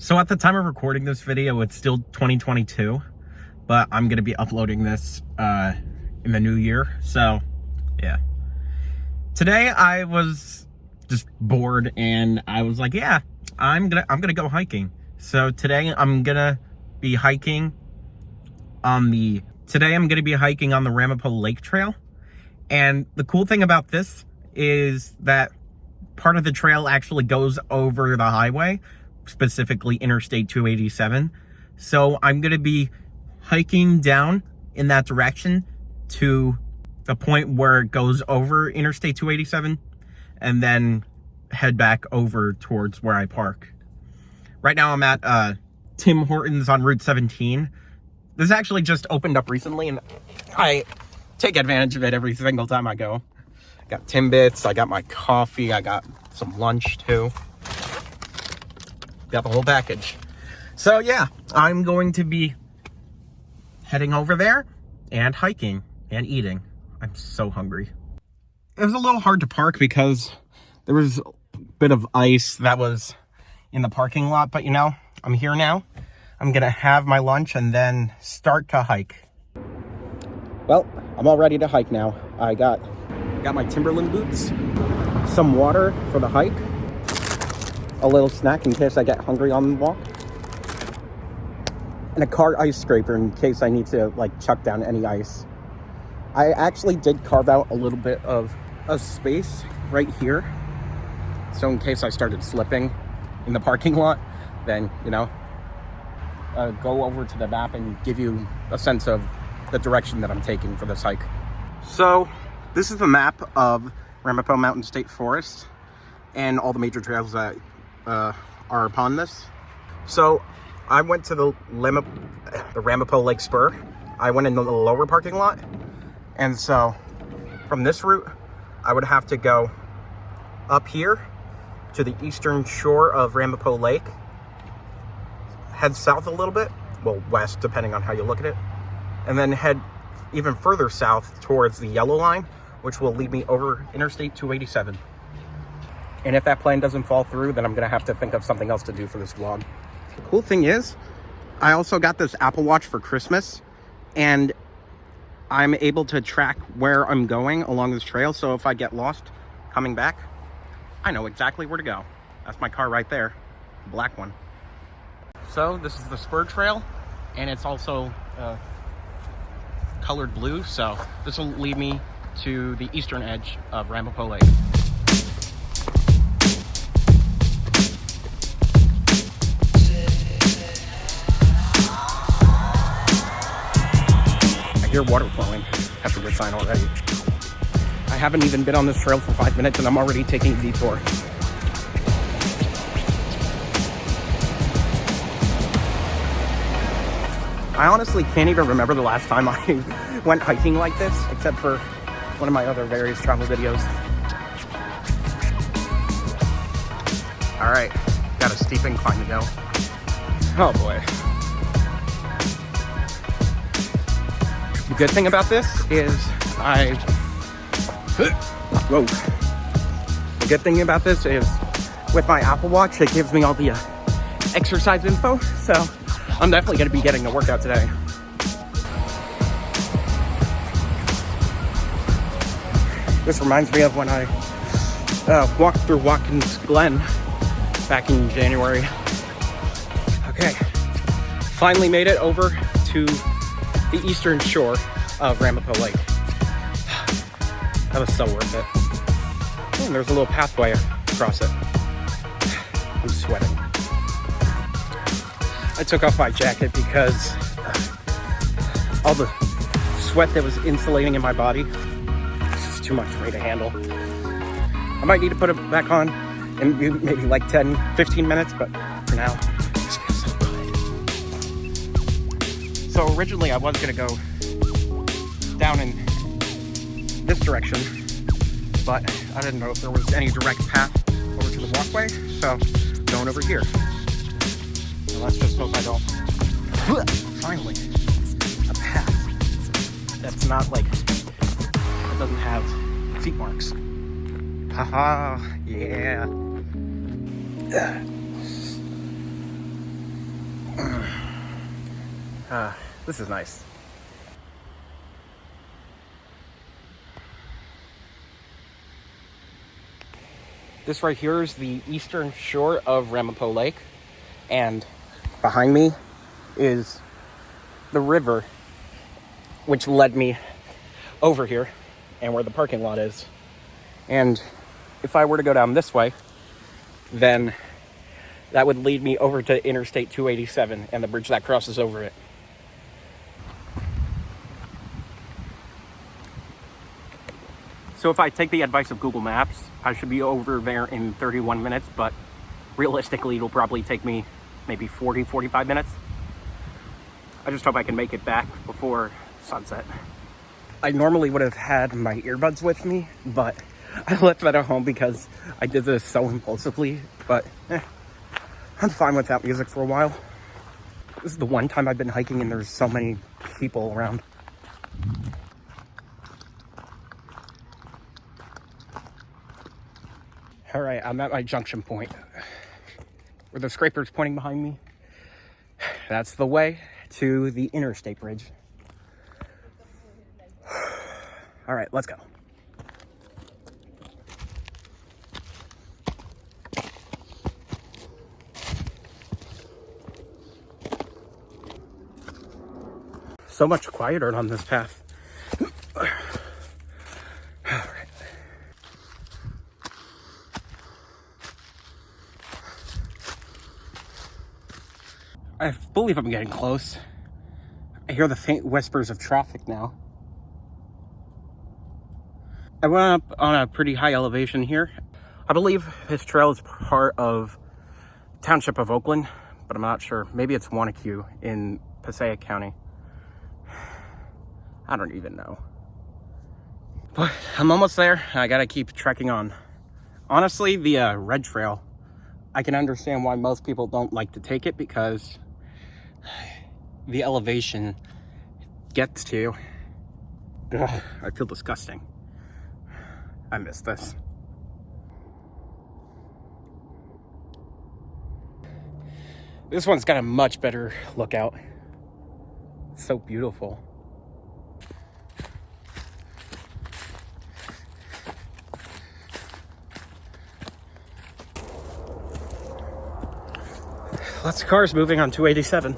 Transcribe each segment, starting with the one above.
So at the time of recording this video, it's still 2022, but I'm going to be uploading this in the new year. So yeah, today I was just bored and I was like, yeah, I'm going to go hiking. So today I'm going to be hiking on the Ramapo Lake Trail. And the cool thing about this is that part of the trail actually goes over the highway, specifically Interstate 287. So I'm going to be hiking down in that direction to the point where it goes over Interstate 287 and then head back over towards where I park. Right now I'm at Tim Hortons on Route 17. This actually just opened up recently and I take advantage of it every single time I go. I got Timbits, I got my coffee, I got some lunch too. Got the whole package. So yeah, I'm going to be heading over there and hiking and eating. I'm so hungry. It was a little hard to park because there was a bit of ice that was in the parking lot, but you know, I'm here now. I'm gonna have my lunch and then start to hike. Well, I'm all ready to hike now. I got my Timberland boots, some water for the hike, a little snack in case I get hungry on the walk, and a car ice scraper in case I need to like chuck down any ice. I actually did carve out a little bit of a space right here, so in case I started slipping in the parking lot, then you know, go over to the map and give you a sense of the direction that I'm taking for this hike. So this is the map of Ramapo Mountain State Forest and all the major trails that are upon this. So I went to the Ramapo Lake Spur. I went in the lower parking lot, and so from this route I would have to go up here to the eastern shore of Ramapo Lake, head south a little bit, well, west depending on how you look at it, and then head even further south towards the yellow line, which will lead me over Interstate 287. And if that plan doesn't fall through, then I'm gonna have to think of something else to do for this vlog. The cool thing is, I also got this Apple Watch for Christmas, and I'm able to track where I'm going along this trail, so if I get lost coming back, I know exactly where to go. That's my car right there, the black one. So this is the Spur Trail, and it's also colored blue, so this will lead me to the eastern edge of Ramapo Lake. I hear water flowing. That's a good sign already. I haven't even been on this trail for 5 minutes and I'm already taking a detour. I honestly can't even remember the last time I went hiking like this, except for one of my other various travel videos. All right, got a steep incline to go. Oh boy. The good thing about this is whoa. The good thing about this is with my Apple Watch, it gives me all the exercise info, so I'm definitely going to be getting a workout today. This reminds me of when I walked through Watkins Glen back in January. Okay, finally made it over to the eastern shore of Ramapo Lake. That was so worth it. And there's a little pathway across it. I'm sweating. I took off my jacket because all the sweat that was insulating in my body was just too much for me to handle. I might need to put it back on in maybe like 10-15 minutes, but for now, this feels so good. So originally I was gonna go down in this direction, but I didn't know if there was any direct path over to the walkway, so going over here. Let's just hope I don't. Finally, a path that's not like, it doesn't have feet marks. Haha, yeah. This is nice. This right here is the eastern shore of Ramapo Lake, and behind me is the river, which led me over here and where the parking lot is. And if I were to go down this way, then that would lead me over to Interstate 287 and the bridge that crosses over it. So if I take the advice of Google Maps, I should be over there in 31 minutes, but realistically, it'll probably take me maybe 40, 45 minutes. I just hope I can make it back before sunset. I normally would have had my earbuds with me, but I left that at home because I did this so impulsively, but I'm fine without music for a while. This is the one time I've been hiking and there's so many people around. All right, I'm at my junction point where the scraper's pointing behind me. That's the way to the interstate bridge. All right, let's go. So much quieter on this path. All right. I believe I'm getting close. I hear the faint whispers of traffic now. I went up on a pretty high elevation here. I believe this trail is part of Township of Oakland, but I'm not sure. Maybe it's Wanacue in Passaic County. I don't even know. But I'm almost there. I gotta keep trekking on. Honestly, the red trail, I can understand why most people don't like to take it because the elevation gets to you. Ugh, I feel disgusting. I miss this. This one's got a much better lookout. It's so beautiful. Lots of cars moving on 287.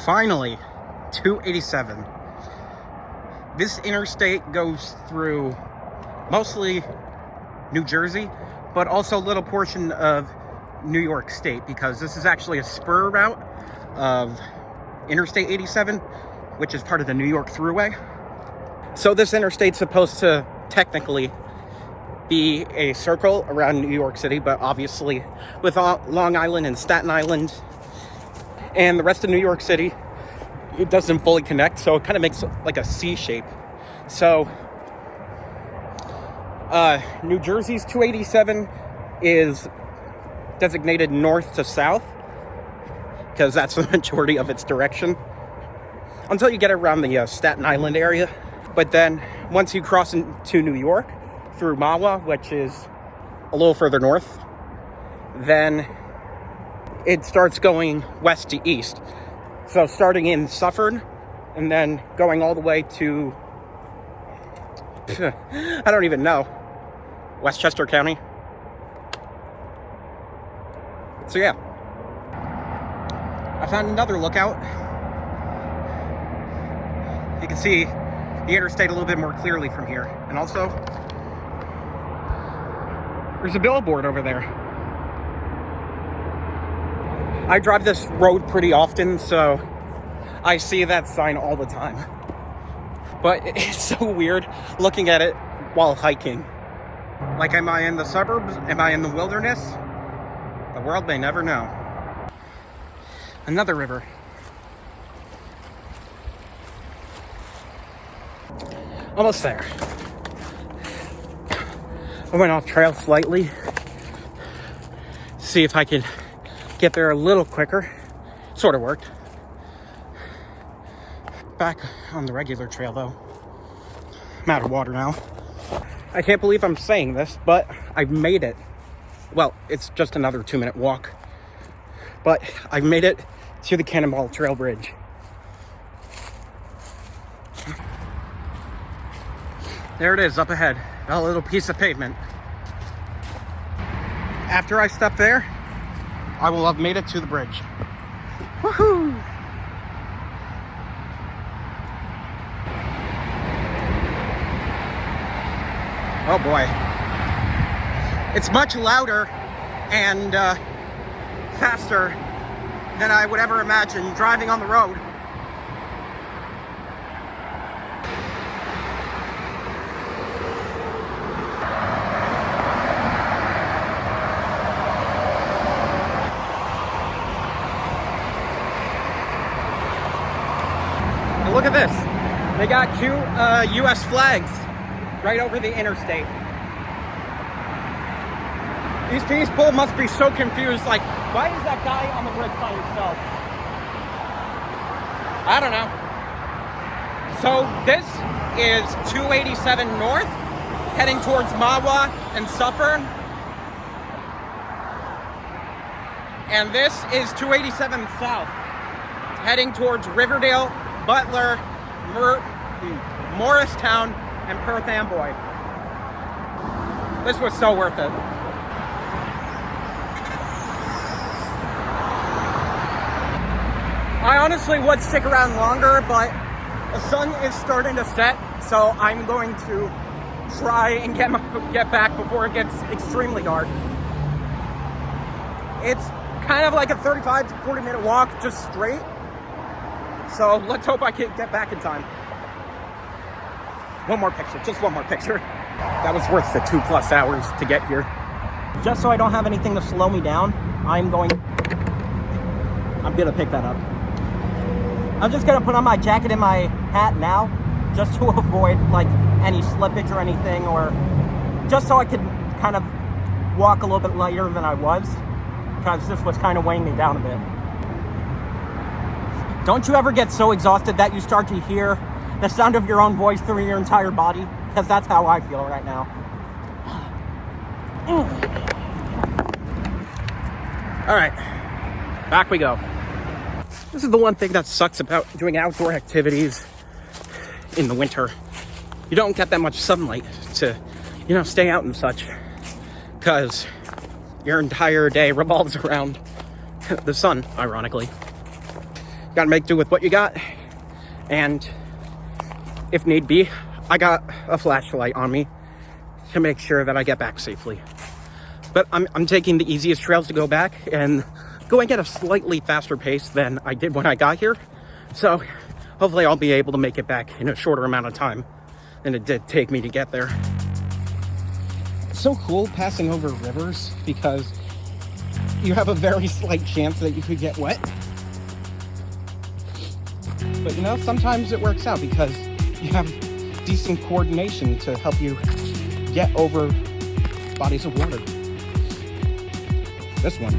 Finally, 287. This interstate goes through mostly New Jersey, but also a little portion of New York State, because this is actually a spur route of Interstate 87, which is part of the New York Thruway. So this interstate's supposed to technically be a circle around New York City, but obviously with Long Island and Staten Island and the rest of New York City, it doesn't fully connect, so it kind of makes like a C shape. So New Jersey's 287 is designated north to south because that's the majority of its direction until you get around the Staten Island area. But then once you cross into New York through Mahwah, which is a little further north, then it starts going west to east. So starting in Suffern and then going all the way to, I don't even know, Westchester County. So yeah, I found another lookout. You can see the interstate a little bit more clearly from here. And also, there's a billboard over there. I drive this road pretty often, so I see that sign all the time. But it's so weird looking at it while hiking. Like, am I in the suburbs? Am I in the wilderness? The world may never know. Another river. Almost there. I went off trail slightly. See if I could get there a little quicker. Sort of worked. Back on the regular trail though. I'm out of water now. I can't believe I'm saying this, but I've made it. Well, it's just another 2-minute walk. But I've made it to the Cannonball Trail Bridge. There it is up ahead, a little piece of pavement. After I step there, I will have made it to the bridge. Woohoo! Oh boy. It's much louder and faster than I would ever imagine driving on the road. And look at this. They got cute US flags right over the interstate. These people must be so confused, like, why is that guy on the bridge by himself? I don't know. So this is 287 north, heading towards Mahwah and Suffern. And this is 287 south, heading towards Riverdale, Butler, Morristown, and Perth Amboy. This was so worth it. I honestly would stick around longer, but the sun is starting to set, so I'm going to try and get back before it gets extremely dark. It's kind of like a 35 to 40 minute walk, just straight. So let's hope I can get back in time. One more picture, just one more picture. That was worth the 2+ hours to get here. Just so I don't have anything to slow me down, I'm gonna pick that up. I'm just gonna put on my jacket and my hat now, just to avoid like any slippage or anything, or just so I could kind of walk a little bit lighter than I was, because this was kind of weighing me down a bit. Don't you ever get so exhausted that you start to hear the sound of your own voice through your entire body? Because that's how I feel right now. All right, back we go. This is the one thing that sucks about doing outdoor activities in the winter. You don't get that much sunlight to, stay out and such, because your entire day revolves around the sun, ironically. You gotta make do with what you got, and if need be, I got a flashlight on me to make sure that I get back safely. But I'm taking the easiest trails to go back and going at a slightly faster pace than I did when I got here. So hopefully I'll be able to make it back in a shorter amount of time than it did take me to get there. It's so cool passing over rivers because you have a very slight chance that you could get wet. But sometimes it works out because you have decent coordination to help you get over bodies of water. This one.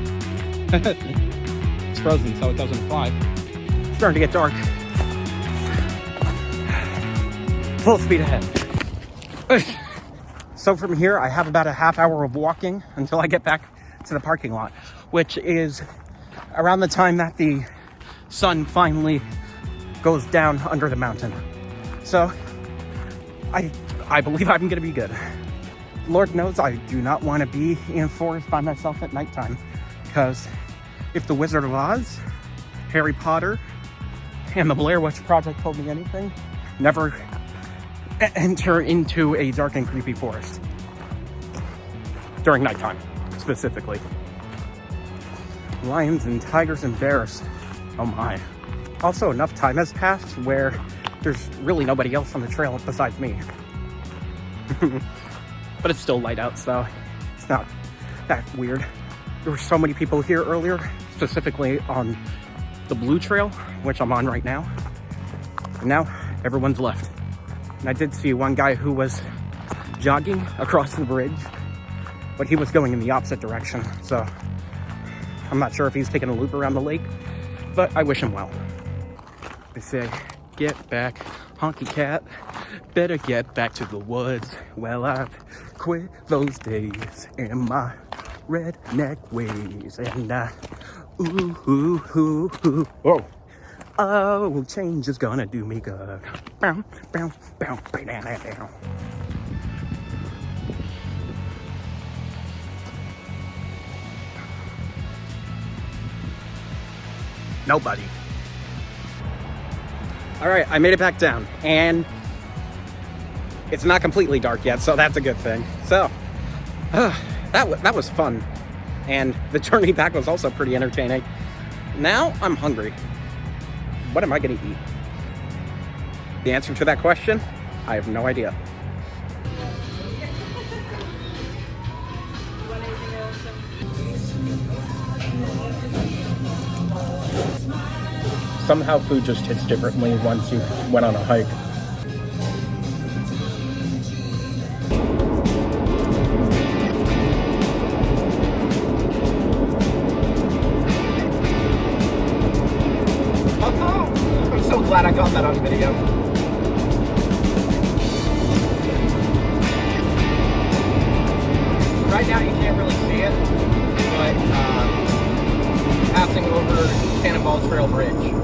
It's frozen, so it doesn't apply. It's starting to get dark. Full speed ahead. So from here, I have about a half hour of walking until I get back to the parking lot, which is around the time that the sun finally goes down under the mountain. So I believe I'm gonna be good. Lord knows I do not want to be in a forest by myself at nighttime, because if the Wizard of Oz, Harry Potter, and the Blair Witch Project told me anything, never enter into a dark and creepy forest. During nighttime, specifically. Lions and tigers and bears. Oh my. Also, enough time has passed where there's really nobody else on the trail besides me. But it's still light out, so it's not that weird. There were so many people here earlier, specifically on the Blue Trail, which I'm on right now. And now everyone's left. And I did see one guy who was jogging across the bridge, but he was going in the opposite direction. So I'm not sure if he's taking a loop around the lake, but I wish him well. They say, get back, honky cat. Better get back to the woods. Well, I've quit those days in my redneck ways. And, whoa. Oh, change is gonna do me good. Bow, bow, bow, bow, bow, bow. Nobody. All right, I made it back down, and it's not completely dark yet, so that's a good thing. So, that was fun, and the journey back was also pretty entertaining. Now I'm hungry. What am I gonna eat? The answer to that question, I have no idea. Somehow food just hits differently once you went on a hike. I'm so glad I got that on video. Right now you can't really see it, but passing over Cannonball Trail Bridge.